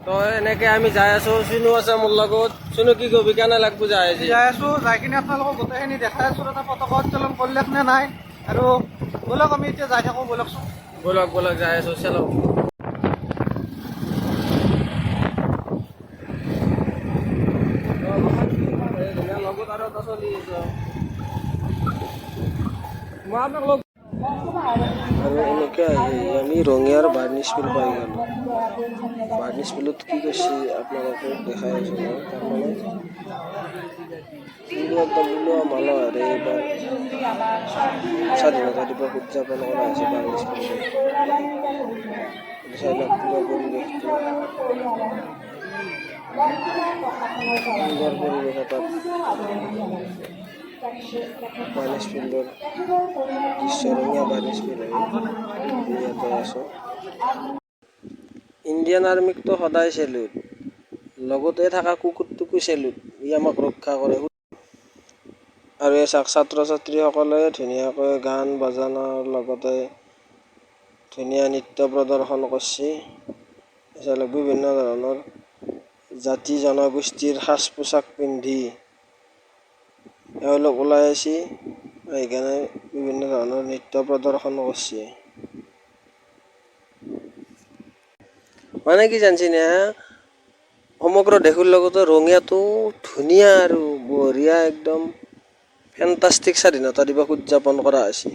তো এনেকে আমি যাই আছো, চিনু আছে মোৰ লগত। চিনু কি কবি, কেনে লাগব যাই আজি? যাই আছো, যাই কিনে আপোনালোকক গোটেইখিনি দেখাই আছো। এটা পতাকা উত্তোলন কৰিলেক নে নাই, আৰু ব'লক আমি এতিয়া যাই থাকো, ব'লকচোন। ব'লক ব'লক যাই আছো, চেলো। লগত আৰু এটা চলি আছে, মই আপোনাক লগ আৰু এনেকৈ আহি আমি ৰঙিয়াৰ বাৰ্নিছ মিল পাই গ'লোঁ। বাৰ্নিছ মিলত কি কৰিছে আপোনালোকক দেখাই আছোঁ মই। তাৰমানে ওলোৱা মালহেৰে এইবাৰ স্বাধীনতা দিৱস উদযাপন কৰা হৈছে বাৰ্নিছ মিলত। চাই লওক পুৰা পৰিৱেশটো, সুন্দৰ পৰিৱেশ এটাত বাৰ্নিছ ফিল্ডৰ দৃশ্য, ৰঙীয়া বাৰ্নিছ ফিল্ড আমি ইয়াতে আছোঁ। ইণ্ডিয়ান আৰ্মিকতো সদায় চেলুট, লগতে থকা কুকুৰটোকো চেলুট, ই আমাক ৰক্ষা কৰে। আৰু এই ছাত্ৰ ছাত্ৰীসকলে ধুনীয়াকৈ গান বাজানাৰ লগতে ধুনীয়া নৃত্য প্ৰদৰ্শন কৰিছে। এচালক বিভিন্ন ধৰণৰ জাতি জনগোষ্ঠীৰ সাজ পোছাক পিন্ধি এওঁলোক ওলাই আহিছে, সেইকাৰণে বিভিন্ন ধৰণৰ নৃত্য প্ৰদৰ্শন কৰিছে। মানে কি জানছিনে, সমগ্ৰ দেশৰ লগতে ৰঙিয়াটো ধুনীয়া আৰু বঢ়িয়া, একদম ফেণ্টাষ্টিক স্বাধীনতা দিৱস উদযাপন কৰা হৈছে।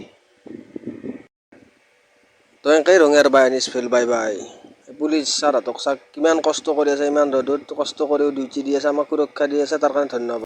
তো এনেকৈ ৰঙিয়াৰ varnish field bye bye. Police ছাৰহঁতক চাওক কিমান কষ্ট কৰি আছে, ইমান ৰ'দত কষ্ট কৰিও ডিউটি দি আছে, আমাক সুৰক্ষা দি আছে, তাৰ কাৰণে ধন্যবাদ।